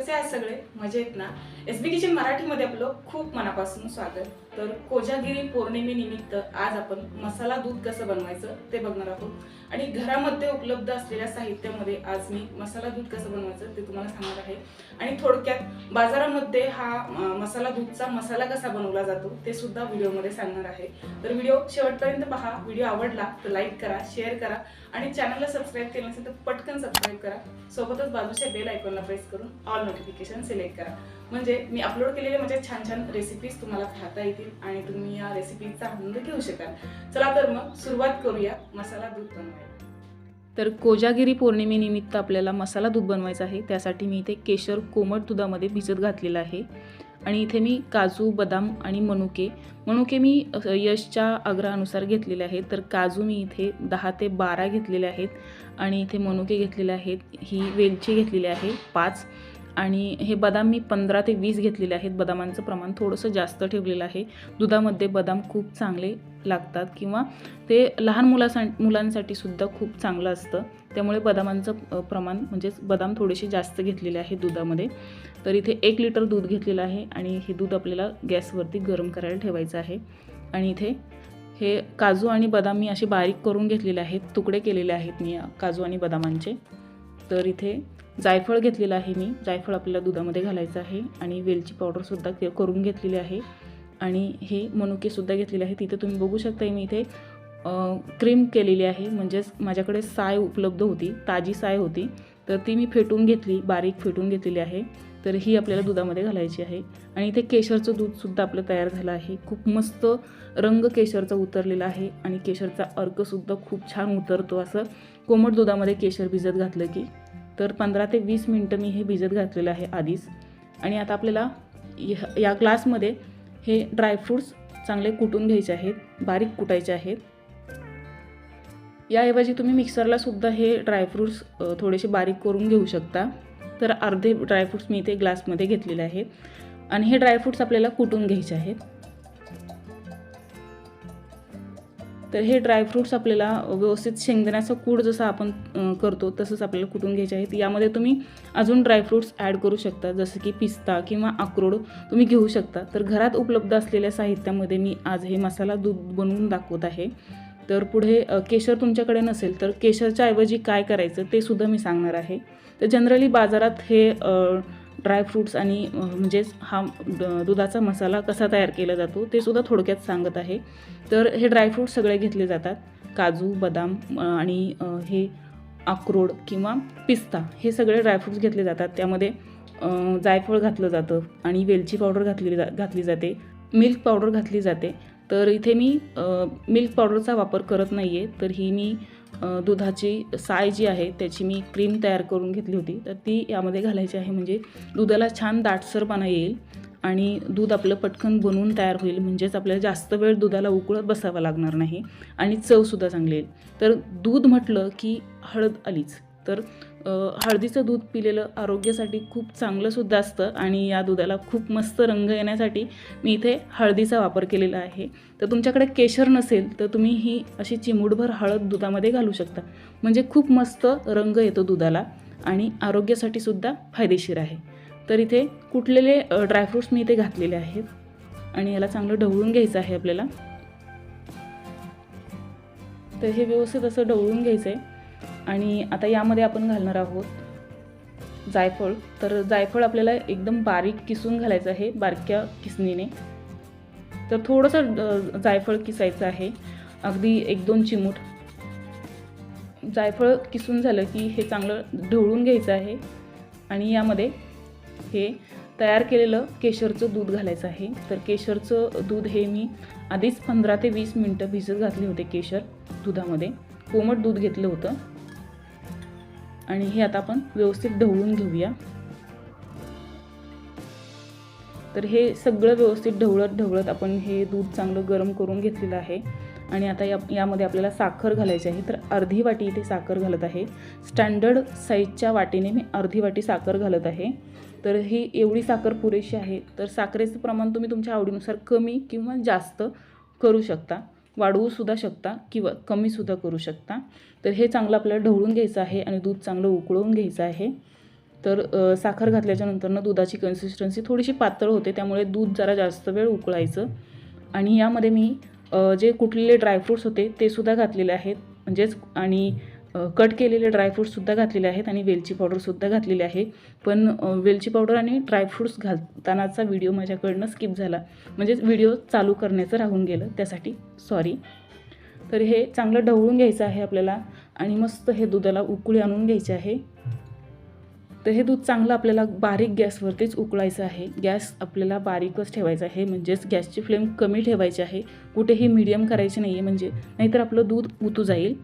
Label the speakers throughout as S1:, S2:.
S1: कसे आहात सगळे? मजेत ना? एसबी किचन मराठीमध्ये आपलं खूप मनापासून स्वागत. तर कोजागिरी पौर्णिमेनिमित्त आज आपण मसाला दूध कसं बनवायचं ते बघणार आहोत आणि घरामध्ये उपलब्ध असलेल्या साहित्यामध्ये आज मी मसाला दूध कसं बनवायचं ते तुम्हाला सांगणार आहे. आणि थोडक्यात बाजारामध्ये हा मसाला दूधचा मसाला कसा बनवला जातो ते सुद्धा व्हिडिओमध्ये सांगणार आहे. तर व्हिडिओ शेवटपर्यंत पहा. व्हिडिओ आवडला तर लाईक करा, शेअर करा आणि चॅनलला सबस्क्राईब केलं नसेल तर पटकन सबस्क्राईब करा. सोबतच बाजूच्या बेल आयकॉनला प्रेस करून ऑल नोटिफिकेशन सिलेक्ट करा, म्हणजे मी अपलोड केलेले म्हणजे छान छान रेसिपीज तुम्हाला पाहता येतील आणि तुम्ही या रेसिपीचा आनंद घेऊ शकाल. चला तर मग सुरुवात करूया मसाला दूध बनवायला. तर कोजागिरी पौर्णिमेनिमित्त आपल्याला मसाला दूध बनवायचं आहे. त्यासाठी मी इथे केशर कोमट दुधामध्ये भिजत घातलेलं आहे आणि इथे मी काजू, बदाम आणि मनुके मी यशच्या आग्रहानुसार घेतलेले आहेत. तर काजू मी इथे 10 ते 12 घेतलेले आहेत आणि इथे मनुके घेतलेले आहेत. ही वेलची घेतलेली आहे 5 आणि हे बदाम मी 15 ते 20 घेतलेले आहेत. बदामांचं प्रमाण थोडंसं जास्त ठेवलेलं आहे. दुधामध्ये बदाम खूप चांगले लागतात किंवा ते लहान मुलांसाठी सुद्धा खूप चांगलं असतं. त्यामुळे बदामांचं प्रमाण म्हणजेच बदाम थोडेसे जास्त घेतलेले आहे दुधामध्ये. तर इथे 1 लिटर दूध घेतलेलं आहे आणि हे दूध आपल्याला गॅसवरती गरम करायला ठेवायचं आहे. आणि इथे हे काजू आणि बदाम मी असे बारीक करून घेतलेले आहेत, तुकडे केलेले आहेत मी काजू आणि बदामांचे. तर इथे जायफळ घेतलेलं आहे मी. जायफळ आपल्याला दुधामध्ये घालायचं आहे आणि वेलची पावडरसुद्धा करून घेतलेली आहे आणि हे मनुकेसुद्धा घेतलेले आहे. तिथे तुम्ही बघू शकता मी इथे क्रीम केलेली आहे, म्हणजेच माझ्याकडे साय उपलब्ध होती, ताजी साय होती, तर ती मी फेटून घेतली, बारीक फेटून घेतलेली आहे. तर ही आपल्याला दुधामध्ये घालायची आहे. आणि इथे केशरचं दूधसुद्धा आपलं तयार झालं आहे. खूप मस्त रंग केशरचा उतरलेला आहे आणि केशरचा अर्कसुद्धा खूप छान उतरतो असं कोमट दुधामध्ये केशर भिजत घातलं की. तर 15 ते 20 मिनटं मी हे भिजत घातलेलं आहे आधीच. आणि आता आपल्याला या ग्लासमध्ये हे ड्रायफ्रूट्स चांगले कुटून घ्यायचे आहेत, बारीक कुटायचे आहेत. याऐवजी तुम्ही मिक्सरला सुद्धा हे ड्रायफ्रूट्स थोडेसे बारीक करून घेऊ शकता. तर अर्धे ड्रायफ्रूट्स मी इथे ग्लासमध्ये घेतलेले आहेत आणि हे ड्रायफ्रूट्स आपल्याला कुटून घ्यायचे आहेत. तर हे ड्रायफ्रूट्स आपल्याला व्यवस्थित शेंगदाण्याचा कूट जसं आपण करतो तसंच आपल्याला कुटून घ्यायचे आहेत. यामध्ये तुम्ही अजून ड्रायफ्रूट्स ॲड करू शकता, जसं की पिस्ता किंवा अक्रोड तुम्ही घेऊ शकता. तर घरात उपलब्ध असलेल्या साहित्यामध्ये मी आज हे मसाला दूध बनवून दाखवत आहे. तर पुढे केशर तुमच्याकडे नसेल तर केशरच्या ऐवजी काय करायचं ते सुद्धा मी सांगणार आहे. तर जनरली बाजारात हे ड्रायफ्रूट्स आणि म्हणजेच हा दुधाचा मसाला कसा तयार केला जातो ते सुद्धा थोडक्यात सांगत आहे. तर हे ड्रायफ्रूट्स सगळे घेतले जातात, काजू, बदाम आणि हे अक्रोड किंवा पिस्ता, हे सगळे ड्रायफ्रूट्स घेतले जातात. त्यामध्ये जायफळ घातलं जातं आणि वेलची पावडर घातली जाते, मिल्क पावडर घातली जाते. तर इथे मी मिल्क पावडरचा वापर करत नाही आहे. तर ही मी दुधाची साय जी आहे त्याची मी क्रीम तयार करून घेतली होती, तर ती यामध्ये घालायची आहे, म्हणजे दुधाला छान दाटसरपणा येईल आणि दूध आपलं पटकन बनवून तयार होईल. म्हणजेच आपल्याला जास्त वेळ दुधाला उकळत बसावं लागणार नाही आणि चवसुद्धा चांगली येईल. तर दूध म्हटलं की हळद आलीच. तर हळदीचं दूध पिलेलं आरोग्यासाठी खूप चांगलंसुद्धा असतं आणि या दुधाला खूप मस्त रंग येण्यासाठी मी इथे हळदीचा वापर केलेला आहे. तर तुमच्याकडे केशर नसेल तर तुम्ही ही अशी चिमूटभर हळद दुधामध्ये घालू शकता, म्हणजे खूप मस्त रंग येतो दुधाला आणि आरोग्यासाठी सुद्धा फायदेशीर आहे. तर इथे कुटलेले ड्रायफ्रूट्स मी इथे घातलेले आहेत आणि याला चांगलं ढवळून घ्यायचं आहे आपल्याला. तर हे व्यवस्थित असं ढवळून घ्यायचं आहे. आणि आता यामध्ये आपण घालणार आहोत जायफळ. तर जायफळ आपल्याला एकदम बारीक किसून घालायचं आहे, बारक्या किसणीने. तर थोडंसं जायफळ किसायचं आहे, अगदी 1-2 चिमूट. जायफळ किसून झालं की हे चांगलं ढवळून घ्यायचं आहे आणि यामध्ये हे तयार केलेलं केशरचं दूध घालायचं आहे. तर केशरचं दूध हे मी आधीच 15 ते 20 मिनटं भिजत घातले होते केशर दुधामध्ये, कोमट दूध घेतलं होतं. आणि हे आता आपण व्यवस्थित ढवळून घेऊया. तर हे सगळं व्यवस्थित ढवळत आपण हे दूध चांगलं गरम करून घेतलेलं आहे. आणि आता यामध्ये आपल्याला साखर घालायची आहे. तर अर्धी वाटी इथे साखर घालत आहे. स्टँडर्ड साईजच्या वाटीने मी अर्धी वाटी साखर घालत आहे. तर ही एवढी साखर पुरेशी आहे. तर साखरेचं प्रमाण तुम्ही तुमच्या आवडीनुसार कमी किंवा जास्त करू शकता, वाढवूसुद्धा शकता किंवा कमीसुद्धा करू शकता. तर हे चांगलं आपल्याला ढवळून घ्यायचं आहे आणि दूध चांगलं उकळून घ्यायचं आहे. तर साखर घातल्याच्या नंतरनं दुधाची कन्सिस्टन्सी थोडीशी पातळ होते, त्यामुळे दूध जरा जास्त वेळ उकळायचं. आणि यामध्ये मी जे कुटलेले ड्रायफ्रूट्स होते ते सुद्धा घातलेले आहेत, म्हणजेच आणि कट केलेले ड्रायफ्रूट्ससुद्धा घातलेले आहेत आणि वेलची पावडरसुद्धा घातलेली आहे. पण वेलची पावडर आणि ड्रायफ्रूट्स घालतानाचा व्हिडिओ माझ्याकडनं स्किप झाला, म्हणजेच व्हिडिओ चालू करण्याचं राहून गेलं, त्यासाठी सॉरी. तर हे चांगलं ढवळून घ्यायचं आहे आपल्याला आणि मस्त हे दुधाला उकळी आणून घ्यायची आहे. तर हे दूध चांगलं आपल्याला बारीक गॅसवरतीच उकळायचं आहे. गॅस आपल्याला बारीकच ठेवायचा आहे, म्हणजेच गॅसची फ्लेम कमी ठेवायची आहे, कुठेही मीडियम करायची नाही आहे, म्हणजे नाहीतर आपलं दूध उतू जाईल.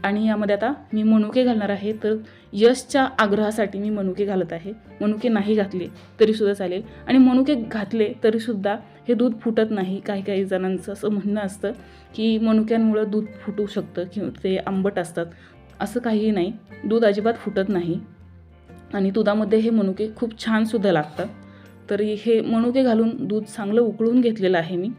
S1: आणि यामध्ये आता मी मनुके घालणार आहे. तर यशच्या आग्रहासाठी मी मनुके घालत आहे. मनुके नाही घातले तरीसुद्धा चालेल, आणि मनुके घातले तरीसुद्धा हे दूध फुटत नाही. काही काही जणांचं असं म्हणणं असतं की मनुक्यांमुळं दूध फुटू शकतं किंवा ते आंबट असतात. असं काहीही नाही, दूध अजिबात फुटत नाही आणि दुधामध्ये हे मनुके खूप छानसुद्धा लागतात. तर हे मनुके घालून दूध चांगलं उकळून घेतलेलं आहे मी,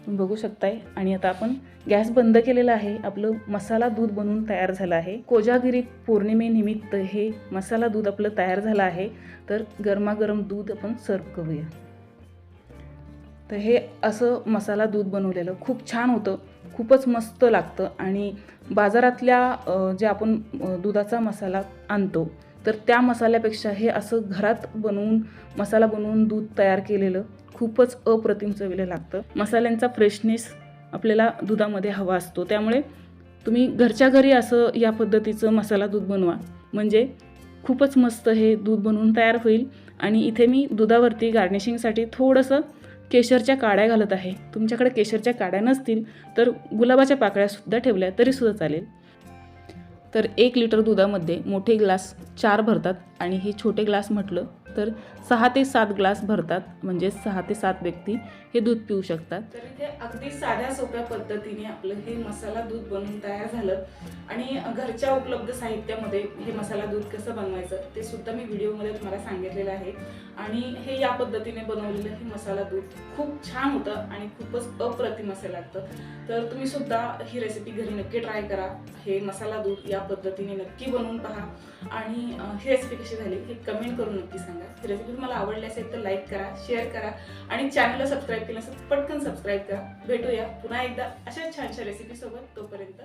S1: बघू शकताय. आणि आता आपण गॅस बंद केलेला आहे. आपलं मसाला दूध बनवून तयार झालं आहे. कोजागिरी पौर्णिमेनिमित्त हे मसाला दूध आपलं तयार झालं आहे. तर गरमागरम दूध आपण सर्व करूया. तर हे असं मसाला दूध बनवलेलं खूप छान होतं, खूपच मस्त लागतं. आणि बाजारातल्या जे आपण दुधाचा मसाला आणतो तर त्या मसाल्यापेक्षा हे असं घरात बनवून मसाला बनवून दूध तयार केलेलं खूपच अप्रतिम चवीला लागतं. मसाल्यांचा फ्रेशनेस आपल्याला दुधामध्ये हवा असतो, त्यामुळे तुम्ही घरच्या घरी असं या पद्धतीचं मसाला दूध बनवा, म्हणजे खूपच मस्त हे दूध बनवून तयार होईल. आणि इथे मी दुधावरती गार्निशिंगसाठी थोडंसं केशरच्या काड्या घालत आहे. तुमच्याकडे केशरच्या काड्या नसतील तर गुलाबाच्या पाकळ्यासुद्धा ठेवल्या तरीसुद्धा चालेल. तर 1 लिटर दुधामध्ये मोठे ग्लास 4 भरतात आणि हे छोटे ग्लास म्हटलं तर 6 ते 7 ग्लास भरतात, म्हणजे 6 ते 7 व्यक्ती हे दूध पिऊ शकतात. तर इथे अगदी साध्या सोप्या पद्धतीने आपलं हे मसाला दूध बनवून तयार झालं. आणि घरच्या उपलब्ध साहित्यामध्ये हे मसाला दूध कसं बनवायचं ते सुद्धा मी व्हिडिओमध्ये तुम्हाला सांगितलेलं आहे. आणि हे या पद्धतीने बनवलेलं हे मसाला दूध खूप छान होतं आणि खूपच अप्रतिम असं लागतं. तर तुम्ही सुद्धा ही रेसिपी घरी नक्की ट्राय करा. हे मसाला दूध या पद्धतीने नक्की बनवून पहा आणि ही रेसिपी कशी झाली हे कमेंट करून नक्की सांगा. ही रेसिपी तुम्हाला आवडली असेल तर लाईक करा, शेअर करा आणि चॅनलला सबस्क्राईब केलं असेल पटकन सबस्क्राईब करा. भेटूया पुन्हा एकदा अशा छानशा रेसिपी सोबत. तोपर्यंत